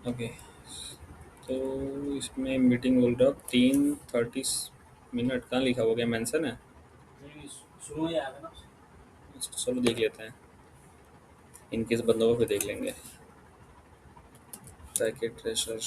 Okay, तो इसमें meeting hold up 3:30 कहाँ लिखा हुआ, क्या मेंशन है? अच्छा, चलो देख लेते हैं, इनकेस बंद होगा फिर देख लेंगे। पैकेट ट्रेशर।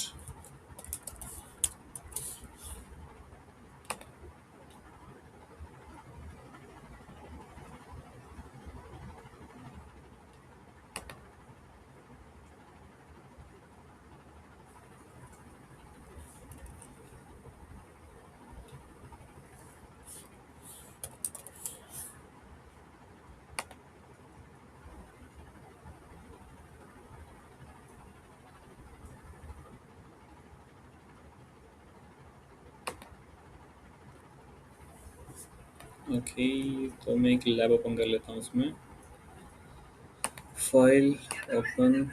ओके, तो मैं एक लैब ओपन कर लेता हूँ उसमें। File open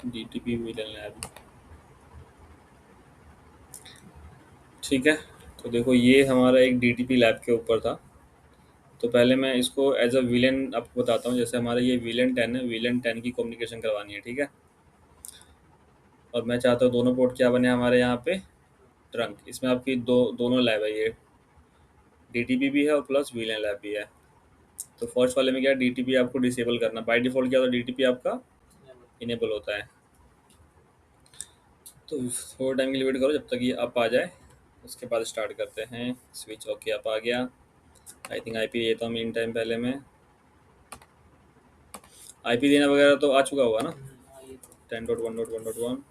DTP villain lab. ठीक है, तो देखो ये हमारा एक DTP लैब के ऊपर था। तो पहले मैं इसको एज अ विलेन आपको बताता हूँ। जैसे हमारा ये विलेन 10 है, विलेन 10 की कम्युनिकेशन करवानी है, ठीक है। और मैं चाहता हूँ दोनों पोर्ट क्या बने हमारे यहाँ पे, ट्रंक। इसमें आपकी दोनों लैब है, ये DTP भी है और प्लस विलेन लैब भी है। तो फर्स्ट वाले में क्या, DTP आपको डिसेबल करना। बाय डिफॉल्ट क्या होता है, DTP आपका इनेबल होता है। तो थोड़ा टाइम के लिए वेट करो जब तक ये अप आ जाए, उसके बाद स्टार्ट करते हैं। स्विच ओके अप आ गया। आई थिंक IP देता हूँ मीन टाइम। पहले में IP देना वगैरह तो आ चुका होगा ना। 10.1.1.1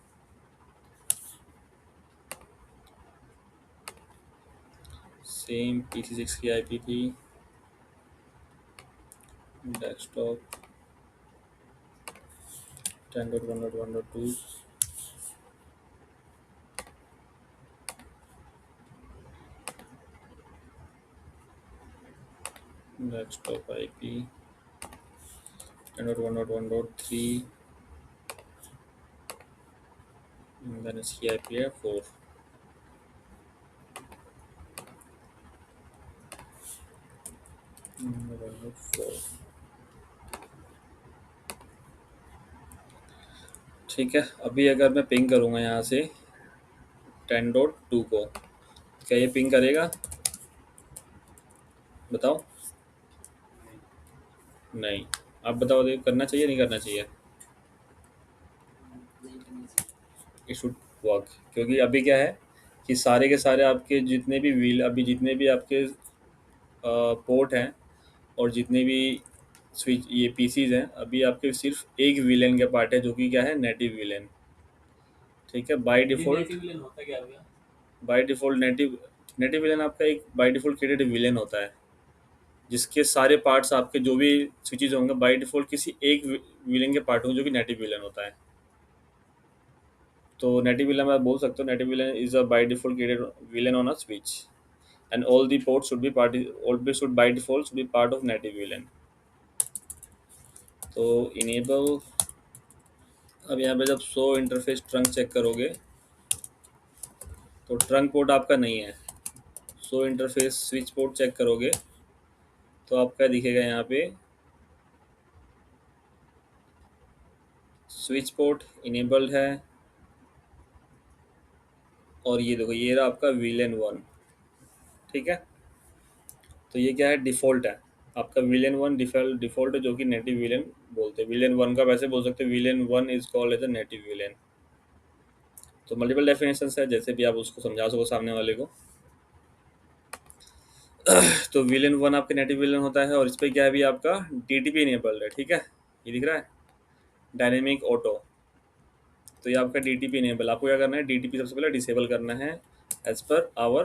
सेम PC6 की IP थी। डेस्कटॉप 10.1.1.2 डेस्कटॉप IP 10.1.1.3 देन इसकी IP है 4। ठीक है, अभी अगर मैं पिंग करूँगा यहाँ से 10.2 को, क्या ये पिंग करेगा? बताओ। नहीं, आप बताओ, दे करना चाहिए नहीं करना चाहिए? इट शुड वर्क, क्योंकि अभी क्या है कि सारे के सारे आपके जितने भी व्हील, अभी जितने भी आपके पोर्ट हैं और जितने भी स्विच ये पीसीज हैं, अभी आपके सिर्फ एक विलेन का पार्ट है, जो कि क्या है, नेटिव विलेन। ठीक है, by default. By default native native villain आपका एक बाय डिफॉल्ट क्रिएटेड विलेन होता है, जिसके सारे पार्ट्स आपके जो भी स्विचेज होंगे बाय डिफॉल्ट किसी एक विलेन के पार्ट होंगे, जो कि नेटिव विलेन होता है। तो नेटिव विलेन आप बोल सकते हो, native villain is a by default created villain on a switch and all the port should be part, all B should by default should be part of native VLAN. तो enable, अब यहाँ पे जब show interface trunk check करोगे तो trunk port आपका नहीं है। Show interface switch port check करोगे तो आपका दिखेगा यहाँ पे स्विच पोर्ट इनेबल्ड है। और ये देखो, ये रहा आपका विलेन 1। ठीक है, तो ये क्या है, डिफ़ॉल्ट है आपका। विलेन 1 डिफ़ॉल्ट है, जो कि नेटिव विलेन बोलते हैं। विलेन 1 का वैसे बोल सकते हैं, VLAN 1 is called as a native VLAN. तो मल्टीपल डेफिनेशंस है, जैसे भी आप उसको समझा सको सामने वाले को। तो विलेन 1 आपका नेटिव विलेन होता है, और इस पर क्या है, भी आपका DTP इनेबल्ड है। ठीक है, ये दिख रहा है, डायनेमिक ऑटो। तो ये आपका DTP इनेबल। आपको क्या करना है, DTP सबसे पहले डिसेबल करना है एज पर आवर।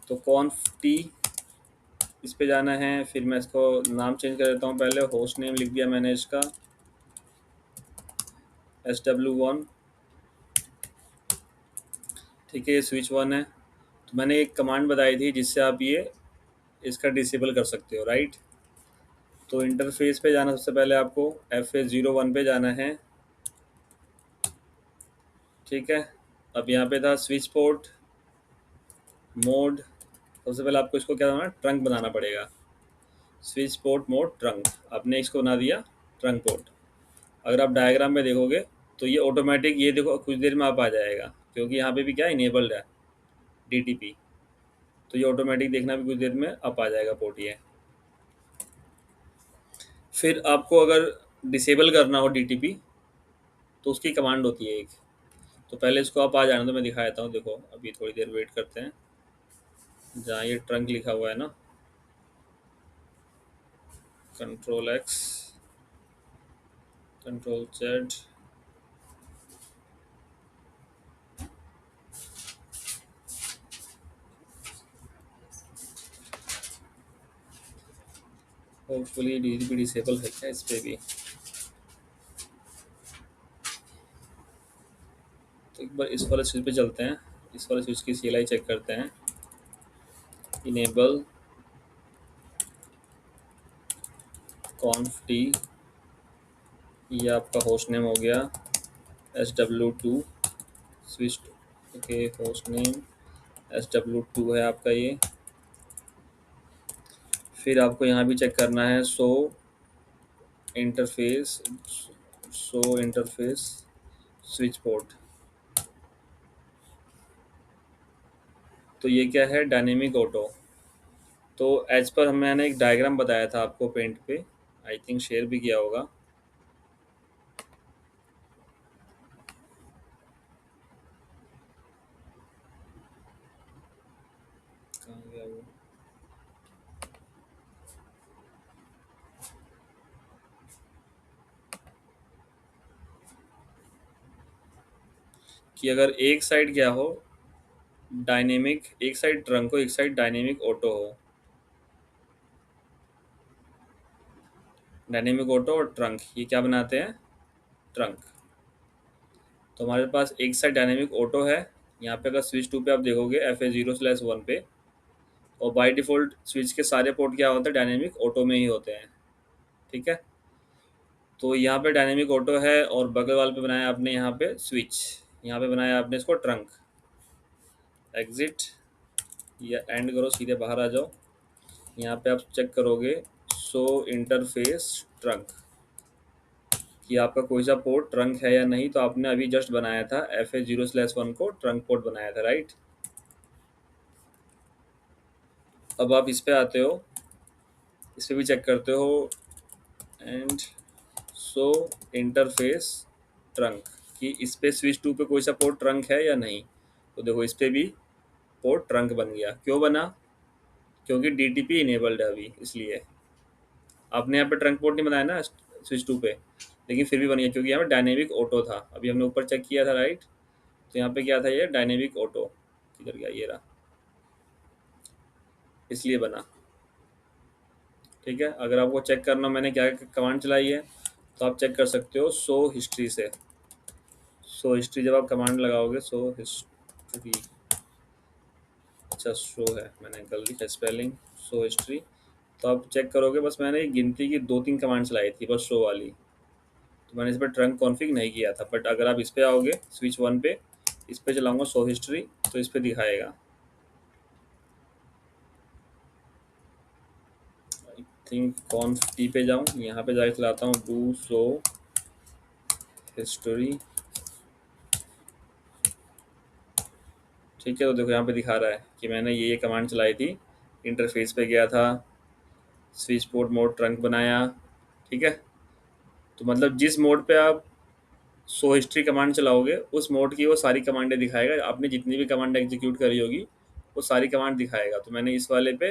तो कॉन्फ टी इस पे जाना है। फिर मैं इसको नाम चेंज कर देता हूँ। पहले होस्ट नेम लिख दिया मैंने इसका SW1। ठीक है, ये स्विच 1 है। तो मैंने एक कमांड बताई थी जिससे आप ये इसका डिसेबल कर सकते हो, राइट। तो इंटरफेस पे जाना, सबसे पहले आपको FA01 पे जाना है। ठीक है, अब यहाँ पे था स्विच पोर्ट मोड। सबसे पहले आपको इसको क्या करना है, ट्रंक बनाना पड़ेगा। स्विच पोर्ट मोड ट्रंक, आपने इसको बना दिया ट्रंक पोर्ट। अगर आप डायग्राम में देखोगे तो ये ऑटोमेटिक, ये देखो कुछ देर में आप आ जाएगा, क्योंकि यहाँ पे भी क्या इनेबल्ड है डीटीपी। तो ये ऑटोमेटिक देखना भी कुछ देर में अप आ जाएगा पोर्ट ये। फिर आपको अगर डिसेबल करना हो डीटीपी तो उसकी कमांड होती है एक। तो पहले इसको आप आ जाने तो मैं दिखा देता हूँ। देखो अभी थोड़ी देर वेट करते हैं। जहाँ ये ट्रंक लिखा हुआ है ना, control x, control Z, hopefully DTP disable है क्या इस पे भी। तो एक बार इस वाले स्विच पे चलते हैं, इस वाले स्विच की सीएलआई चेक करते हैं। इनेबल कॉन्फ टी, ये आपका होस्ट नेम हो गया SW2 switch. Okay, host name SW2 है आपका ये। फिर आपको यहाँ भी चेक करना है interface show interface switch port. तो ये क्या है, डायनेमिक ऑटो। तो एज पर मैंने एक डायग्राम बताया था आपको पेंट पे, आई थिंक शेयर भी किया होगा। कहाँ गया वो? कि अगर एक साइड क्या हो डायनेमिक, एक साइड ट्रंक हो, एक साइड डायनेमिक ऑटो हो। डायनेमिक ऑटो और ट्रंक ये क्या बनाते हैं, ट्रंक। तो हमारे पास एक साइड डायनेमिक ऑटो है। यहाँ पे अगर स्विच 2 पे आप देखोगे FA0/1 पे, और बाय डिफ़ॉल्ट स्विच के सारे पोर्ट क्या होते हैं, डायनेमिक ऑटो में ही होते हैं। ठीक है। तो यहाँ पे डायनेमिक ऑटो है और बगल वाले पे बनाया आपने यहाँ पे स्विच, यहाँ पे बनाया आपने इसको ट्रंक। एग्जिट या एंड करो, सीधे बाहर आ जाओ। यहाँ पे आप चेक करोगे शो इंटरफेस ट्रंक कि आपका कोई सा पोर्ट ट्रंक है या नहीं। तो आपने अभी जस्ट बनाया था FA0/1 को ट्रंक पोर्ट बनाया था, राइट। अब आप इस पे आते हो, इस पे भी चेक करते हो एंड शो इंटरफेस ट्रंक कि इस पे स्विच 2 पे कोई सा पोर्ट ट्रंक है या नहीं। तो देखो इस पे भी पोर्ट ट्रंक बन गया। क्यों बना, क्योंकि डीटीपी इनेबल्ड है अभी, इसलिए। आपने यहाँ पे ट्रंक पोर्ट नहीं बनाया ना स्विच 2 पे, लेकिन फिर भी बन गया क्योंकि यहाँ पे डायनेमिक ऑटो था। अभी हमने ऊपर चेक किया था, राइट। तो यहाँ पे क्या था, ये डायनेमिक ऑटो किधर गया, ये रहा, इसलिए बना। ठीक है। अगर आपको चेक करना मैंने क्या कमांड चलाई है, तो आप चेक कर सकते हो शो हिस्ट्री से। शो हिस्ट्री जब आप कमांड लगाओगे, शो हिस्ट्री, अच्छा शो है, मैंने गलती है स्पेलिंग, शो हिस्ट्री। तो आप चेक करोगे, बस मैंने एक गिनती की 2-3 कमांड चलाई थी बस शो वाली। तो मैंने इस पर ट्रंक कॉन्फ़िग नहीं किया था। बट अगर आप इस पे आओगे स्विच 1 पे, इस पे चलाऊंगा शो हिस्ट्री, तो इस पे दिखाएगा। आई थिंक कॉन्फ टी पे जाऊँ, यहाँ पे जाके चलाता हूँ डू शो हिस्ट्री। ठीक है। तो देखो यहाँ पे दिखा रहा है कि मैंने ये कमांड चलाई थी। इंटरफेस पे गया था, स्विच पोर्ट मोड ट्रंक बनाया। ठीक है। तो मतलब जिस मोड पे आप शो हिस्ट्री कमांड चलाओगे, उस मोड की वो सारी कमांडें दिखाएगा। आपने जितनी भी कमांड एग्जीक्यूट करी होगी वो सारी कमांड दिखाएगा। तो मैंने इस वाले पे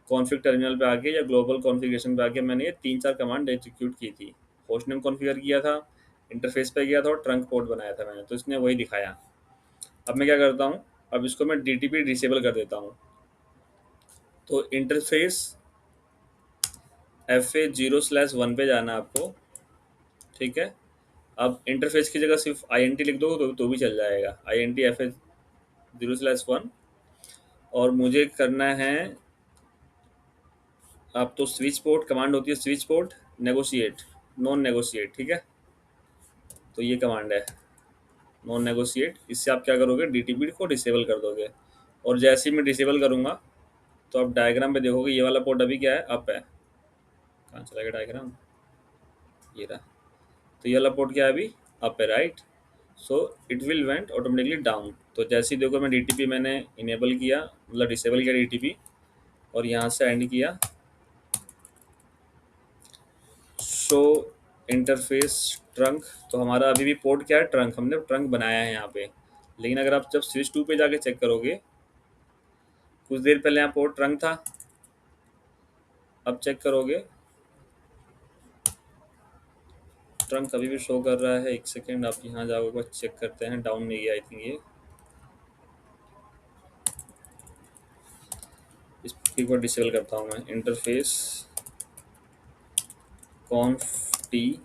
कॉन्फ़िग टर्मिनल पे आके या ग्लोबल कॉन्फ़िगरेशन पे आके मैंने ये 3-4 कमांड एग्जीक्यूट की थी। होस्ट नेम कॉन्फ़िगर किया था, इंटरफेस पे गया था और ट्रंक पोर्ट बनाया था मैंने, तो इसने वही दिखाया। अब मैं क्या करता हूँ, अब इसको मैं डीटीपी डिसेबल कर देता हूँ। तो इंटरफेस FA0/1 पे जाना आपको। ठीक है। अब इंटरफेस की जगह सिर्फ INT लिख दो तो भी चल जाएगा, INT FA0/1। और मुझे करना है, आप तो स्विच पोर्ट कमांड होती है, switch port negotiate, non negotiate. ठीक है। तो ये कमांड है नॉन नेगोशिएट। इससे आप क्या करोगे, डीटीपी को डिसेबल कर दोगे। और जैसे ही मैं डिसेबल करूँगा, तो आप डायग्राम में देखोगे ये वाला पोर्ट अभी क्या है, अप है। कहाँ चला गया डायग्राम, ये रहा। तो ये वाला पोर्ट क्या है अभी, अप है, right. So it will went automatically down. तो जैसे ही देखो मैं डीटीपी मैंने इनेबल किया, मतलब डिसेबल किया डीटीपी, और यहाँ से एंड किया शो इंटरफेस ट्रंक, तो हमारा अभी भी पोर्ट क्या है, ट्रंक, हमने ट्रंक बनाया है यहाँ पे। लेकिन अगर आप जब स्विच 2 पे जाके चेक करोगे, कुछ देर पहले यहाँ पोर्ट ट्रंक था, अब चेक करोगे ट्रंक अभी भी शो कर रहा है। एक सेकेंड, आप यहाँ जाओगे, एक बार चेक करते हैं, डाउन नहीं गया आई थिंक ये। इस एक बार डिसेबल करता हूँ मैं, interface conf t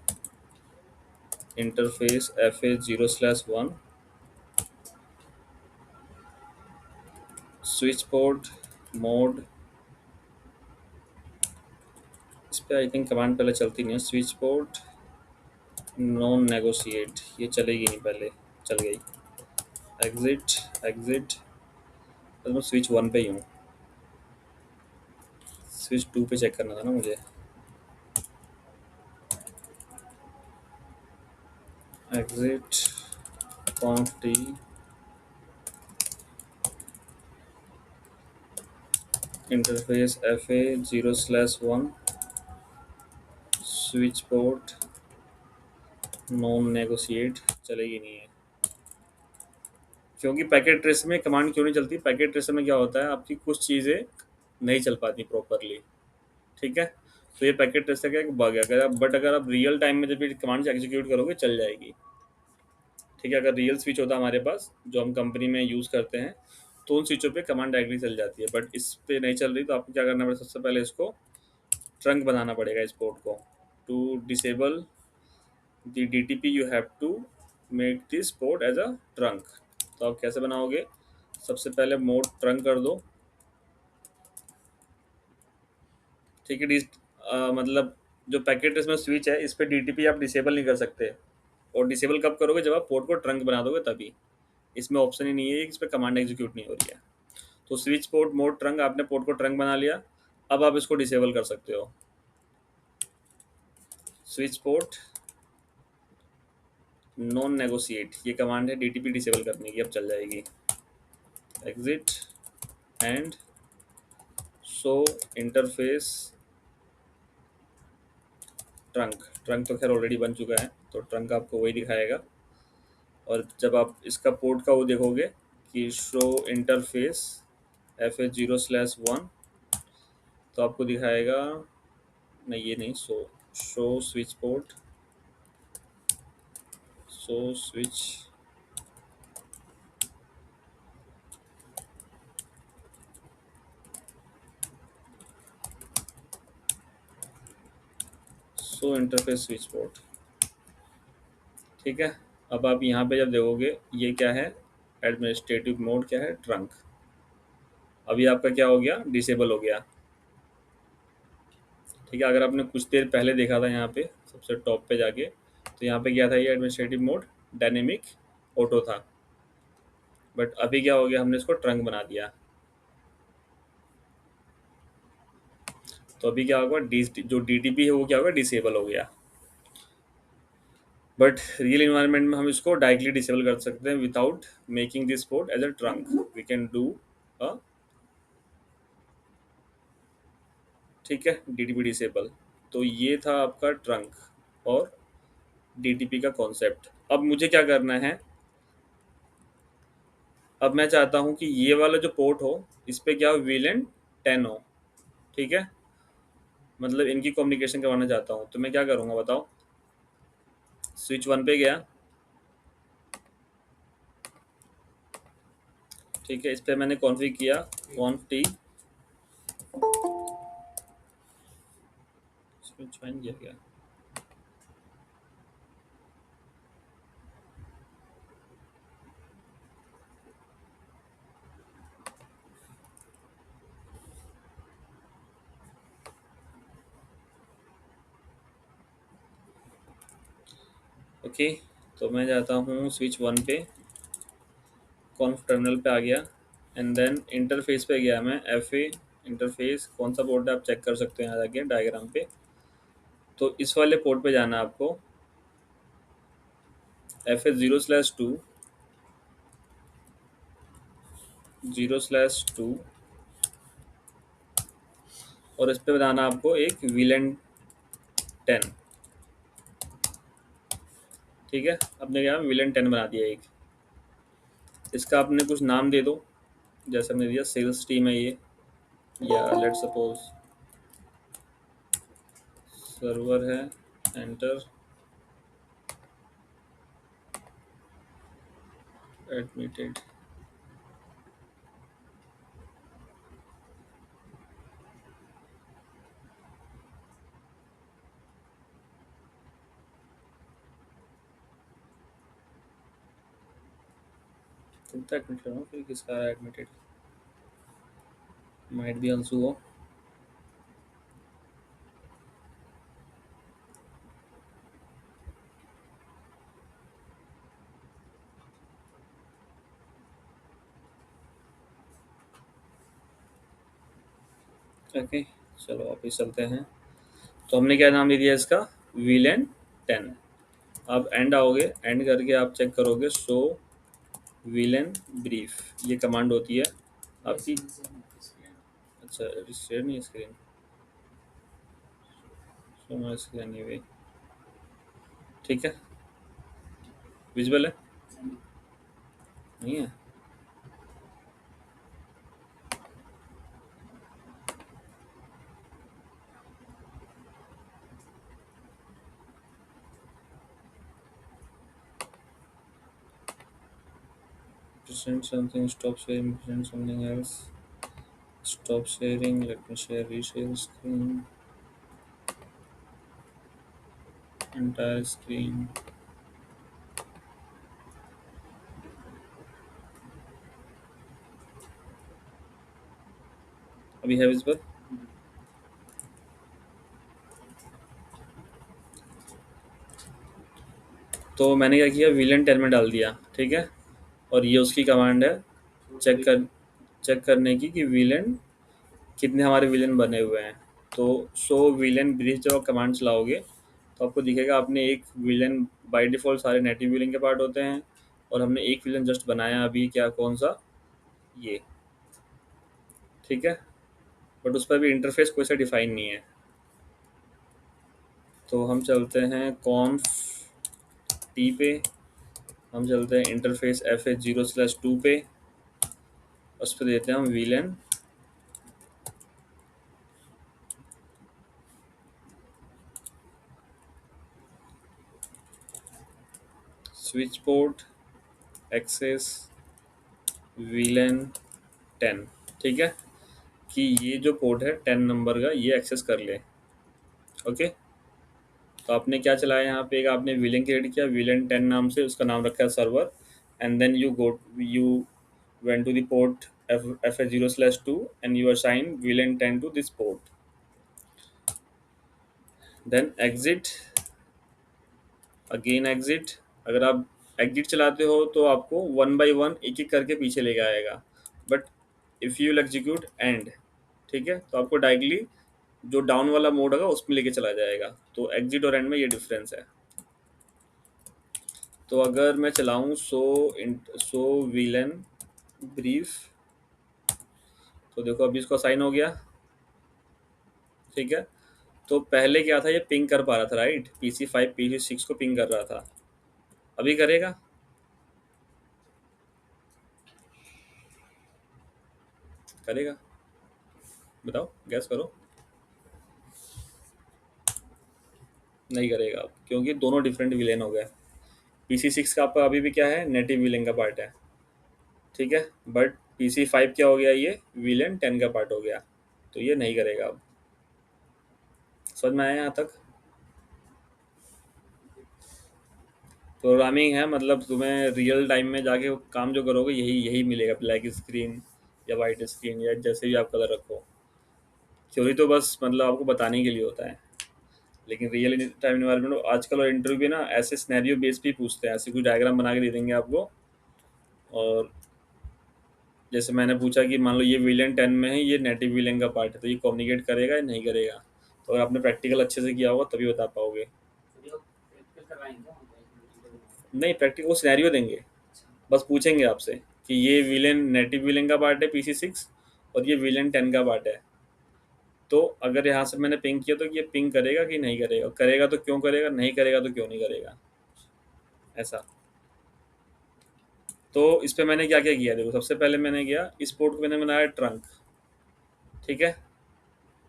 interface FA0/1 switch port mode. इस पर आई थिंक कमांड पहले चलती नहीं है, स्विच पोर्ट नॉन नेगोशिएट, ये चलेगी नहीं, पहले चल गई। एग्जिट एग्जिट, तो मैं स्विच 1 पे ही हूँ, स्विच 2 पे चेक करना था ना मुझे। Exit conf t interface FA0/1 switch port non negotiate, चलेगी नहीं है। क्योंकि पैकेट ट्रेस में कमांड क्यों नहीं चलती, पैकेट ट्रेस में क्या होता है, आपकी कुछ चीज़ें नहीं चल पाती प्रॉपरली, ठीक है। तो ये पैकेट ट्रेस का एक बग है, अगर आप बट अगर आप रियल टाइम में जब ये कमांड एग्जीक्यूट करोगे चल जाएगी, ठीक है। अगर रियल स्विच होता है हमारे पास जो हम कंपनी में यूज़ करते हैं, तो उन स्विचों पे कमांड डायरेक्टली चल जाती है, बट इस पे नहीं चल रही, तो आपको क्या करना पड़ेगा, सबसे पहले इसको ट्रंक बनाना पड़ेगा इस पोर्ट को। To disable the DTP you have to make this port as a trunk. तो आप कैसे बनाओगे, सबसे पहले मोड ट्रंक कर दो, ठीक है। मतलब जो पैकेट इसमें स्विच है इस पर DTP आप डिसेबल नहीं कर सकते, और डिसेबल कब करोगे, जब आप पोर्ट को ट्रंक बना दोगे तभी। इसमें ऑप्शन ही नहीं है कि इस पर कमांड एग्जीक्यूट नहीं हो रही है। तो स्विच पोर्ट मोड ट्रंक, आपने पोर्ट को ट्रंक बना लिया, अब आप इसको डिसेबल कर सकते हो। स्विच पोर्ट नॉन नेगोशिएट, ये कमांड है DTP डिसेबल करने की, अब चल जाएगी। Exit and show interface trunk, trunk तो खैर ऑलरेडी बन चुका है, तो ट्रंक आपको वही दिखाएगा। और जब आप इसका पोर्ट का वो देखोगे कि शो इंटरफेस FA0/1, तो आपको दिखाएगा, नहीं ये नहीं, show switch port, show switch, show interface switch port, ठीक है। अब आप यहाँ पे जब देखोगे ये क्या है, एडमिनिस्ट्रेटिव मोड क्या है, ट्रंक। अभी आपका क्या हो गया, डिसेबल हो गया, ठीक है। अगर आपने कुछ देर पहले देखा था यहाँ पे सबसे टॉप पे जाके, तो यहाँ पे क्या था, ये एडमिनिस्ट्रेटिव मोड डायनेमिक ऑटो था, बट अभी क्या हो गया, हमने इसको ट्रंक बना दिया। तो अभी क्या होगा, जो DTP है वो क्या होगा, डिसेबल हो गया। बट रियल इन्वायरमेंट में हम इसको डायरेक्टली डिसेबल कर सकते हैं without making this port as a trunk, we can do a, ठीक है, DTP डिसेबल। तो ये था आपका ट्रंक और DTP का कॉन्सेप्ट। अब मुझे क्या करना है, अब मैं चाहता हूँ कि ये वाला जो पोर्ट हो इस पे क्या हो, VLAN 10 हो, ठीक है। मतलब इनकी कम्युनिकेशन करवाना चाहता हूँ, तो मैं क्या करूँगा बताओ। स्विच 1 पे गया, ठीक है। इस पे मैंने कॉन्फ़िग किया कॉन्फ टी, स्विच ज्वाइन किया गया, ओके। तो मैं जाता हूँ स्विच 1 पे, कॉन्फ टर्मिनल पे आ गया, एंड देन इंटरफेस पे गया मैं, FA इंटरफेस कौन सा पोर्ट है आप चेक कर सकते हैं यहाँ जाके डायग्राम पे। तो इस वाले पोर्ट पे जाना है आपको, FH0/2 0/2 और इस पे बनाना आपको एक VLAN 10। ठीक है, अपने क्या VLAN 10 बना दिया एक। इसका आपने कुछ नाम दे दो, जैसे हमने दिया सेल्स टीम है ये, या लेट सपोज सर्वर है, एंटर एडमिटेड। कितना एडमिट कर रहा हूँ, फिर किसका एडमिटेड माइट भी आंसू हो। ओके, चलो वापिस चलते हैं। तो हमने क्या नाम दे दिया इसका, VLAN 10। आप एंड आओगे, एंड करके आप चेक करोगे शो VLAN ब्रीफ, ये कमांड होती है आपकी। अच्छा, शेयर नहीं screen, show my screen anyway. ठीक है, विजिबल है, नहीं है। Present something, stop sharing, present something else, stop sharing, let me share, reshare screen, entire screen। अभी है विजिबल। तो मैंने क्या किया, VLAN 10 में डाल दिया, ठीक है। और ये उसकी कमांड है, चेक करने की कि VLAN कितने हमारे VLAN बने हुए हैं। तो शो VLAN ब्रीफ जब आप कमांड चलाओगे तो आपको दिखेगा आपने एक VLAN, बाय डिफ़ॉल्ट सारे नेटिव VLAN के पार्ट होते हैं, और हमने एक VLAN जस्ट बनाया अभी, क्या कौन सा, ये। ठीक है, बट उस पर भी इंटरफेस कोई सा डिफाइन नहीं है। तो हम चलते हैं कॉन्फ टी पे, हम चलते हैं इंटरफेस FH0/2 पे, उस पर देते हैं हम VLAN switch port access VLAN 10। ठीक है, कि ये जो पोर्ट है 10 नंबर का, ये एक्सेस कर ले। ओके, तो आपने क्या चलाया यहाँ पे, एक आपने VLAN क्रिएट किया VLAN 10 नाम से, उसका नाम रखा है server, and then you went to the port FH0/2 and you assign VLAN 10 to this port, then exit, again exit. अगर आप एग्जिट चलाते हो तो आपको वन बाय वन एक एक करके पीछे लेके आएगा, but if you execute and, ठीक है, तो आपको डायरेक्टली जो डाउन वाला मोड होगा उसमें लेके चला जाएगा। तो एग्जिट और एंड में ये डिफरेंस है। तो अगर मैं चलाऊँ सो VLAN ब्रीफ, तो देखो अभी इसको साइन हो गया। ठीक है, तो पहले क्या था, ये पिंग कर पा रहा था, राइट, PC5 PC6 को पिंग कर रहा था, अभी करेगा, करेगा, बताओ, गैस करो। नहीं करेगा अब, क्योंकि दोनों डिफरेंट विलेन हो गए। PC6 का आपका अभी भी क्या है, नेटिव विलेन का पार्ट है, ठीक है, बट PC5 क्या हो गया, ये विलेन 10 का पार्ट हो गया, तो ये नहीं करेगा अब। समझ में आया यहाँ तक। प्रोग्रामिंग है, मतलब तुम्हें रियल टाइम में जाके काम जो करोगे यही यही मिलेगा, ब्लैक स्क्रीन या वाइट स्क्रीन या जैसे भी आप कलर रखो। थ्योरी तो बस मतलब आपको बताने के लिए होता है, लेकिन रियल टाइम इन्वायरमेंट आजकल और इंटरव्यू भी ना ऐसे सिनेरियो बेस पे ही पूछते हैं, ऐसे कुछ डायग्राम बना के दे देंगे आपको। और जैसे मैंने पूछा कि मान लो ये विलेन 10 में है, ये नेटिव विलेन का पार्ट है, तो ये कम्युनिकेट करेगा या नहीं करेगा। तो अगर आपने प्रैक्टिकल अच्छे से किया होगा तभी बता पाओगे। नहीं, प्रैक्टिकल वो सिनेरियो देंगे, बस पूछेंगे आपसे कि ये विलेन नेटिव विलेन का पार्ट है PC6 और ये विलेन 10 का पार्ट है। तो अगर यहाँ से मैंने पिंग किया तो ये पिंग करेगा कि नहीं करेगा, करेगा तो क्यों करेगा, नहीं करेगा तो क्यों नहीं करेगा, ऐसा। तो इस पे मैंने क्या क्या किया, देखो सबसे पहले मैंने किया इस पोर्ट को मैंने बनाया ट्रंक, ठीक है।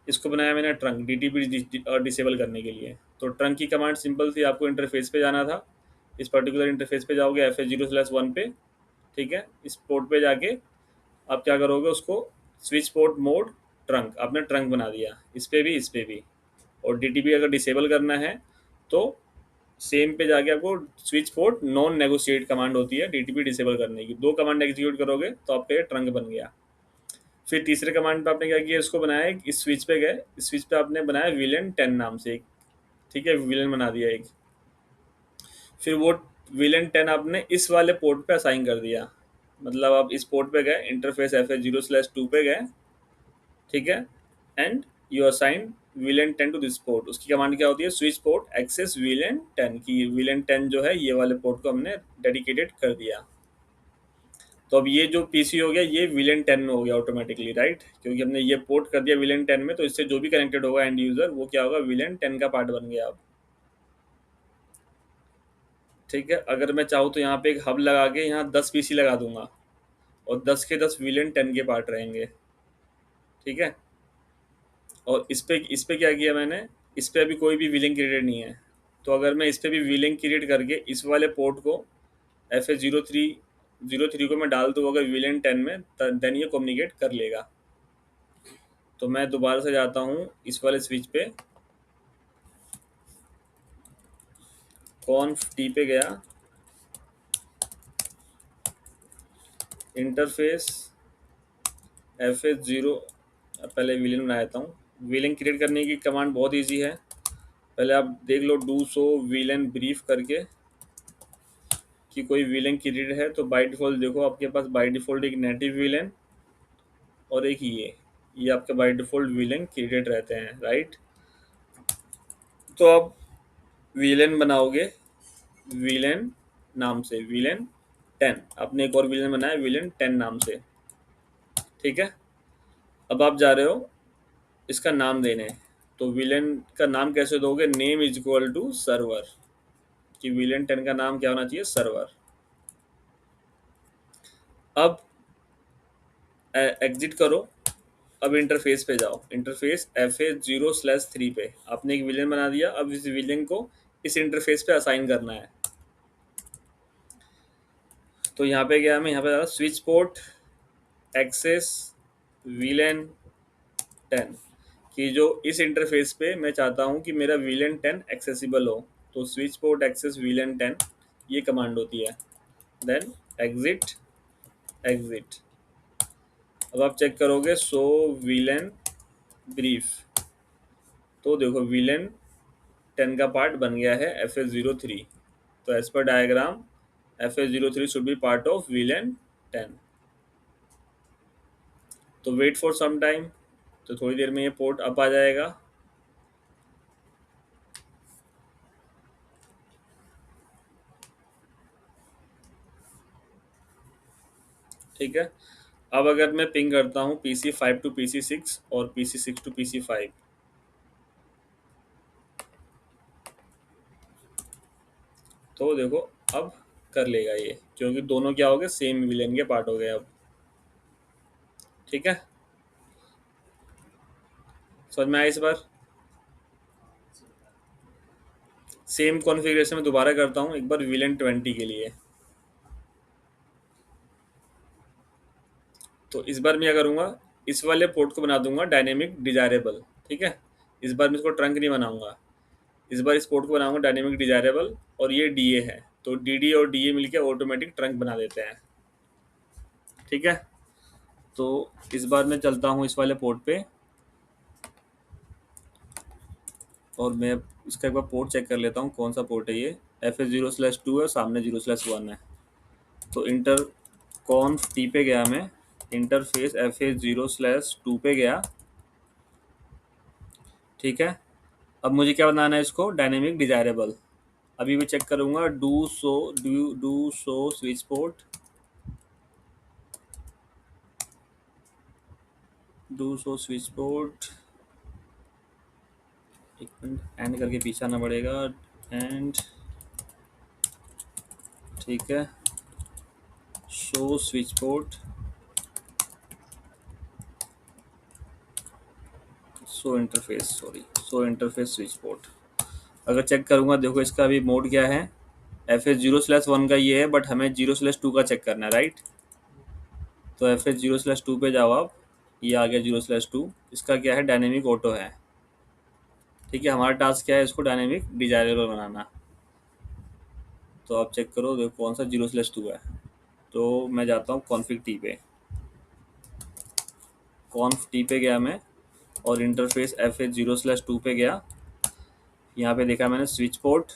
इसको बनाया मैंने ट्रंक DTP डिसेबल करने के लिए। तो ट्रंक की कमांड सिंपल थी, आपको इंटरफेस पे जाना था, इस पर्टिकुलर इंटरफेस पे जाओगे FH0/1 पे, ठीक है। इस पोर्ट पे जाके आप क्या करोगे, उसको स्विच पोर्ट मोड ट्रंक, आपने ट्रंक बना दिया, इस पे भी। और DTP अगर डिसेबल करना है तो सेम पे जाके आपको switch port non negotiate command होती है DTP डिसेबल करने की, दो कमांड एग्जीक्यूट करोगे तो आपका ये ट्रंक बन गया। फिर तीसरे कमांड पे आपने क्या किया, इसको बनाया, इस स्विच पे गए, इस स्विच पे आपने बनाया विलेन 10 नाम से एक, ठीक है, विलेन बना दिया एक। फिर वो विलेन 10 आपने इस वाले पोर्ट पे असाइन कर दिया, मतलब आप इस पोर्ट पे गए, इंटरफेस FH0/2 पे गए, ठीक है। And you assign VLAN 10 to this port, उसकी कमांड क्या होती है, स्विच पोर्ट एक्सेस विलेन 10 की, विलेन 10 जो है ये वाले पोर्ट को हमने डेडिकेटेड कर दिया। तो अब ये जो PC हो गया ये विलेन 10 में हो गया ऑटोमेटिकली, राइट, क्योंकि हमने ये पोर्ट कर दिया विलेन 10 में, तो इससे जो भी कनेक्टेड होगा एंड यूजर वो क्या होगा, विलेन 10 का पार्ट बन गया अब, ठीक है। अगर मैं चाहूँ तो यहाँ पे एक हब लगा के यहाँ 10 PC लगा दूंगा और 10 के 10 विलेन 10 के पार्ट रहेंगे, ठीक है। और इस पे क्या किया मैंने, इस पे अभी कोई भी विलेन क्रिएटेड नहीं है, तो अगर मैं इस पे भी विलेन क्रिएट करके इस वाले पोर्ट को FH03 को मैं डाल दूँ अगर विलेन 10 में, देन ये कम्युनिकेट कर लेगा। तो मैं दोबारा से जाता हूँ इस वाले स्विच पे, कॉन्फ टी पे गया, इंटरफेस FH0, पहले विलेन बना देता हूँ। विलेन क्रिएट करने की कमांड बहुत इजी है, पहले आप देख लो डू सो विलेन ब्रीफ करके कि कोई विलेन क्रिएट है, तो बाय डिफ़ॉल्ट देखो आपके पास बाय डिफ़ॉल्ट एक नेटिव विलेन और एक ये आपके बाय डिफ़ॉल्ट विलेन क्रिएटेड रहते हैं, राइट। तो आप विलेन बनाओगे विलेन नाम से, विलेन 10, आपने एक और विलेन बनाया विलेन 10 नाम से, ठीक है। अब आप जा रहे हो इसका नाम देने, तो विलेन का नाम कैसे दोगे, name is equal to server, कि विलेन 10 का नाम क्या होना चाहिए, सर्वर। अब एग्जिट करो, अब इंटरफेस पे जाओ, इंटरफेस FH0/3 पे आपने एक विलेन बना दिया, अब इस विलेन को इस इंटरफेस पे असाइन करना है। तो यहाँ पे गया, मैं यहाँ पे स्विच पोर्ट एक्सेस विलेन 10, कि जो इस इंटरफेस पे मैं चाहता हूँ कि मेरा विलेन 10 एक्सेसिबल हो, तो स्विच पोर्ट एक्सेस विलेन 10 ये कमांड होती है, देन एग्जिट एग्जिट। अब आप चेक करोगे सो विलेन ब्रीफ, तो देखो विलेन 10 का पार्ट बन गया है FH03, तो as per diagram FH03 should be part of VLAN 10। तो वेट फॉर सम टाइम, तो थोड़ी देर में ये पोर्ट अप आ जाएगा, ठीक है। अब अगर मैं पिंग करता हूँ PC5 टू PC6 और PC6 टू PC5, तो देखो अब कर लेगा ये, क्योंकि दोनों क्या हो गए, सेम विलेन के पार्ट हो गए अब, ठीक है। समझ में आया इस बार, सेम कॉन्फ़िगरेशन में दोबारा करता हूँ एक बार विलेन 20 के लिए। तो इस बार मैं क्या करूँगा, इस वाले पोर्ट को बना दूंगा डायनेमिक डिजायरेबल, ठीक है। इस बार मैं इसको ट्रंक नहीं बनाऊंगा, इस बार इस पोर्ट को बनाऊंगा डायनेमिक डिजायरेबल, और ये DA है, तो DD और DA मिलकर ऑटोमेटिक ट्रंक बना देते हैं, ठीक है। तो इस बार मैं चलता हूँ इस वाले पोर्ट पे, और मैं इसका एक बार पोर्ट चेक कर लेता हूँ कौन सा पोर्ट है ये, FH0/2 है, सामने 0/1 है। तो इंटर कॉन्फ टी पे गया मैं, इंटरफेस FH0/2 पे गया, ठीक है। अब मुझे क्या बनाना है, इसको डायनेमिक डिजायरेबल, अभी मैं चेक करूँगा do show switch port, do show switch port. एक मिनट, एंड करके पीछे आना पड़ेगा। एंड ठीक है, show switch port, show interface, sorry, show interface switch port. अगर चेक करूँगा, देखो इसका अभी मोड क्या है, FH0/1 का ये है, बट हमें 0/2 का चेक करना है, राइट। तो FH0/2 पे जाओ आप, ये आ गया 0/2। इसका क्या है, डायनेमिक ऑटो है। ठीक है, हमारा टास्क क्या है, इसको डायनेमिक डिजायरेबल बनाना। तो आप चेक करो, देखो कौन सा 0/2 है। तो मैं जाता हूँ कॉन्फ़िग टी पे, कॉन्फ टी पे गया मैं, और इंटरफेस FH0/2 पे गया। यहाँ पे देखा मैंने switch port,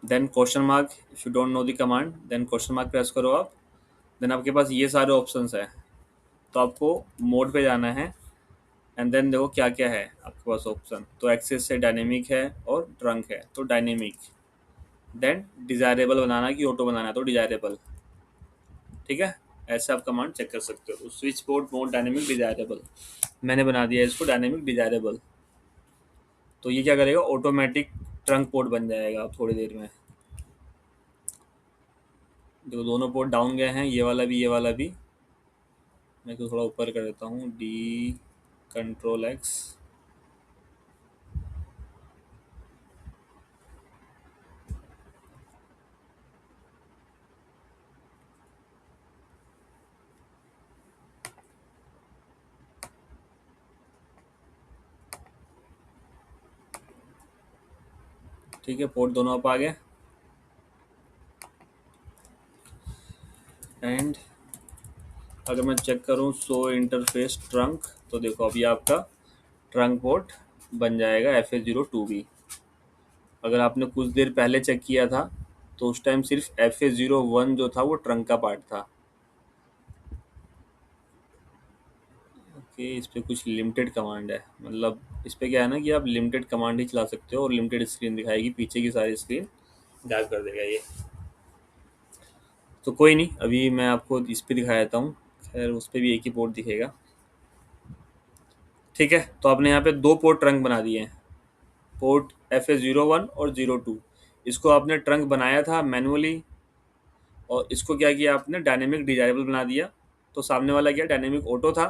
then question mark. If you don't know the command, then question mark press करो आप। देन आपके पास ये सारे ऑप्शंस हैं, तो आपको मोड पे जाना है। एंड देन देखो क्या क्या है आपके पास ऑप्शन। तो एक्सेस से डायनेमिक है और ट्रंक है, तो डायनेमिक। देन डिजायरेबल बनाना कि ऑटो बनाना है, तो डिजायरेबल। ठीक है, ऐसे आप कमांड चेक कर सकते हो। Switch port mode dynamic desirable, मैंने बना दिया है इसको डायनेमिक डिजायरेबल। तो ये क्या करेगा, ऑटोमेटिक ट्रंक पोर्ट बन जाएगा अब थोड़ी देर में। देखो दोनों पोर्ट डाउन गए हैं, ये वाला भी ये वाला भी। मैं इसको थोड़ा ऊपर कर देता हूँ, D Ctrl+X। ठीक है, पोर्ट दोनों आप आ गए। एंड अगर मैं चेक करूँ शो इंटरफेस ट्रंक, तो देखो अभी आपका ट्रंक पोर्ट बन जाएगा FH02 भी। अगर आपने कुछ देर पहले चेक किया था, तो उस टाइम सिर्फ FH01 जो था वो ट्रंक का पार्ट था। ओके, इस पे कुछ लिमिटेड कमांड है, मतलब इस पे क्या है ना कि आप लिमिटेड कमांड ही चला सकते हो और लिमिटेड स्क्रीन दिखाएगी, पीछे की सारी स्क्रीन गायब कर देगा ये। तो कोई नहीं, अभी मैं आपको इस पे दिखा देता हूँ। खैर उस पे भी एक ही पोर्ट दिखेगा। ठीक है, तो आपने यहाँ पे दो पोर्ट ट्रंक बना दिए हैं, पोर्ट FH01 और 02। इसको आपने ट्रंक बनाया था मैनुअली, और इसको क्या किया आपने, डायनेमिक डिजायरेबल बना दिया। तो सामने वाला क्या, डायनेमिक ऑटो था,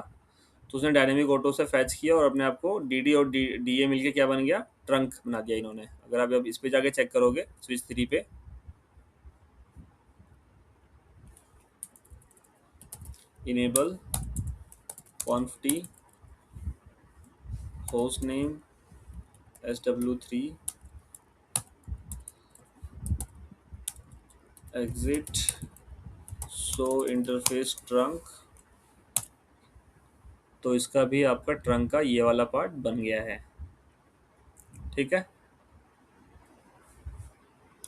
तो उसने डायनेमिक ऑटो से फैच किया और अपने आप को DD और DA मिलके क्या बन गया, ट्रंक बना दिया इन्होंने। अगर आप अब इस पे जाके चेक करोगे स्विच 3 पे, enable conf t host name SW3 exit show interface trunk, तो इसका भी आपका ट्रंक का ये वाला पार्ट बन गया है। ठीक है,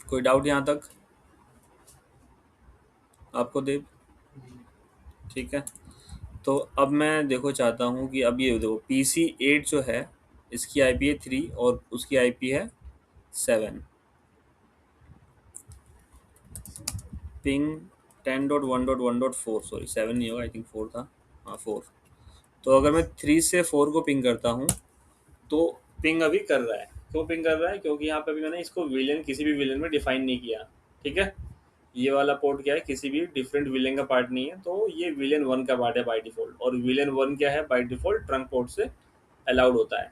कोई डाउट यहाँ तक आपको देव? ठीक है, तो अब मैं देखो चाहता हूँ कि अब ये देखो PC8 जो है, इसकी IP है 3 और उसकी IP है 7। पिंग 10.1.1.4, सॉरी 7 नहीं होगा, आई थिंक 4 था। हाँ 4। तो अगर मैं 3 से 4 को पिंग करता हूँ, तो पिंग अभी कर रहा है। क्यों पिंग कर रहा है, क्योंकि यहाँ पे अभी मैंने इसको विलेन किसी भी विलेन में डिफाइन नहीं किया। ठीक है, ये वाला पोर्ट क्या है, किसी भी डिफरेंट विलेन का पार्ट नहीं है, तो ये विलेन 1 का पार्ट है बाय डिफॉल्ट। और विलेन 1 क्या है, बाय डिफॉल्ट ट्रंक पोर्ट से अलाउड होता है।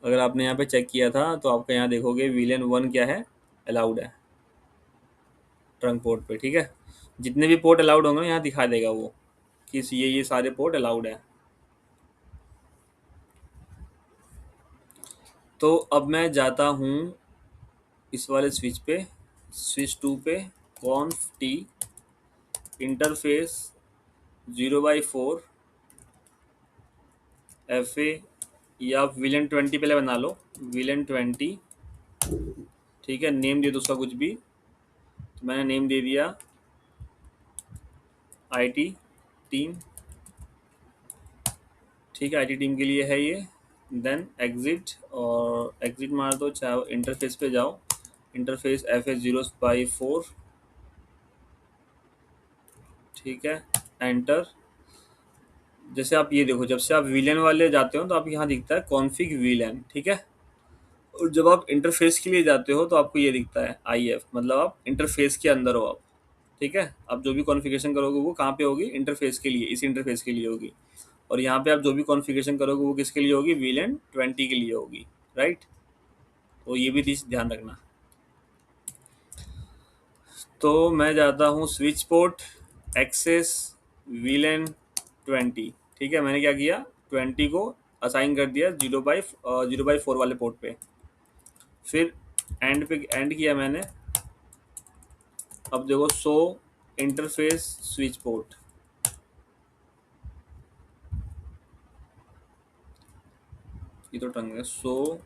अगर आपने यहाँ पे चेक किया था, तो आपका यहाँ देखोगे विलेन 1 क्या है, अलाउड है ट्रंक पोर्ट पे। ठीक है, जितने भी पोर्ट अलाउड होंगे यहाँ दिखा देगा वो कि ये सारे पोर्ट अलाउड है। तो अब मैं जाता हूँ इस वाले स्विच पे, स्विच 2 पे, कॉन्फ टी इंटरफेस 0/4 FA, या विलेन 20 पहले बना लो, विलेन 20। ठीक है, नेम दे दो उसका कुछ भी। तो मैंने नेम दे दिया IT टीम। ठीक है, IT टीम के लिए है ये। देन एग्जिट, और एग्जिट मार दो, चाहे इंटरफेस पे जाओ, इंटरफेस FS0/4, ठीक है, एंटर। जैसे आप ये देखो, जब से आप वीलन वाले जाते हो तो आप यहाँ दिखता है कॉन्फ़िग वीलन, ठीक है। और जब आप इंटरफेस के लिए जाते हो तो आपको ये दिखता है IF, मतलब आप इंटरफेस के अंदर हो आप, ठीक है। आप जो भी कॉन्फ़िगरेशन करोगे वो कहाँ पे होगी, इंटरफेस के लिए, इस इंटरफेस के लिए होगी। और यहाँ पे आप जो भी कॉन्फ़िगरेशन करोगे वो किसके लिए होगी, वीलन 20 के लिए होगी, राइट। तो ये भी चीज़ ध्यान रखना। तो मैं जाता हूँ स्विच पोर्ट, एक्सेस, वीलन 20, ठीक है। मैंने क्या किया, 20 को असाइन कर दिया 0/4 वाले पोर्ट पे। फिर एंड किया मैंने। अब देखो, शो इंटरफेस स्विच पोर्ट, ये तो टंग है। Show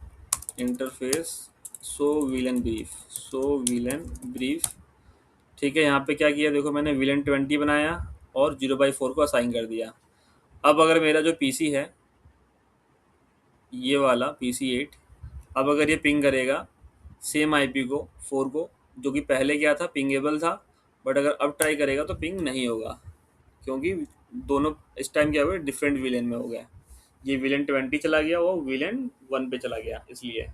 interface, show VLAN brief, show VLAN brief, ठीक है। यहाँ पे क्या किया देखो, मैंने वीलन 20 बनाया और 0/4 को असाइन कर दिया। अब अगर मेरा जो पीसी है, ये वाला PC 8, अब अगर ये पिंग करेगा सेम आईपी को 4 को, जो कि पहले क्या था, पिंगेबल था, बट अगर अब ट्राई करेगा तो पिंग नहीं होगा, क्योंकि दोनों इस टाइम क्या हुआ, डिफरेंट विलेन में हो गया। ये विलेन 20 चला गया, वो विलेन 1 पे चला गया, इसलिए।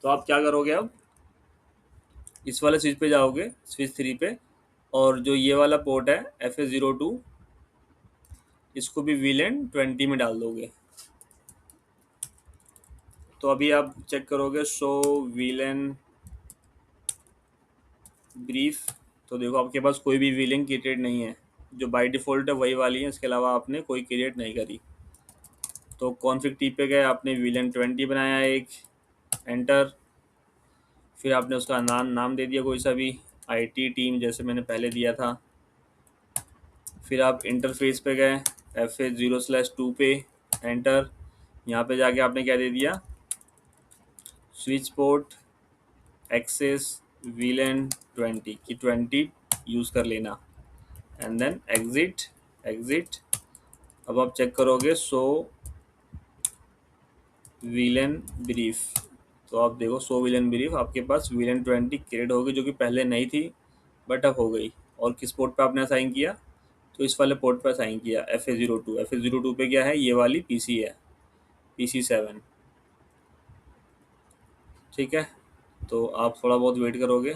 तो आप क्या करोगे, अब इस वाले स्विच पे जाओगे, स्विच 3 पे, और जो ये वाला पोर्ट है FS02, इसको भी विलेन 20 में डाल दोगे। तो अभी आप चेक करोगे शो विलेन ब्रीफ, तो देखो आपके पास कोई भी विलेन क्रिएटेड नहीं है, जो बाय डिफ़ॉल्ट है वही वाली है, इसके अलावा आपने कोई क्रिएट नहीं करी। तो कॉन्फ़िग टी पे गए, आपने विलेन 20 बनाया एक, एंटर। फिर आपने उसका नाम दे दिया कोई सा भी, IT टीम, जैसे मैंने पहले दिया था। फिर आप इंटरफेस पे गए, FS0/2 पे, एंटर। यहाँ पे जाके आपने क्या दे दिया, स्विच पोर्ट, एक्सेस, विलेन 20 की 20 यूज़ कर लेना, एंड देन एग्जिट, एग्जिट। अब आप चेक करोगे शो विलेन ब्रीफ, तो आप देखो शो विलेन ब्रीफ, आपके पास विलेन 20 क्रिएट होगी, जो कि पहले नहीं थी बट अब हो गई। और किस पोर्ट पे आपने असाइन किया, तो इस वाले पोर्ट पे असाइन किया, FS02। FS02 पे क्या है, ये वाली PC है, PC 7, ठीक है। तो आप थोड़ा बहुत वेट करोगे,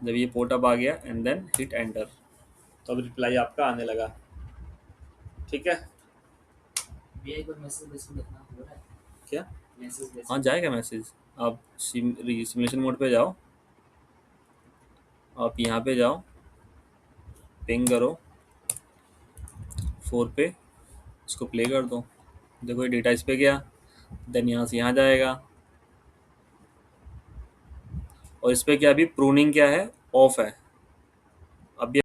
जब ये पोर्ट अप आ गया, एंड देन हिट एंटर, तो अब रिप्लाई आपका आने लगा, ठीक है। भैया एक बार मैसेज वैसेज देखना हो रहा है, क्या, मैसेज हाँ वैसेज। जाएगा मैसेज। आप सिमुलेशन मोड पे जाओ, आप यहाँ पे जाओ, पिंग करो 4 पे, इसको प्ले कर दो, देखो ये डेटा इस पे गया, देन यहाँ से यहाँ जाएगा, और इस पे क्या, अभी प्रूनिंग क्या है, ऑफ है,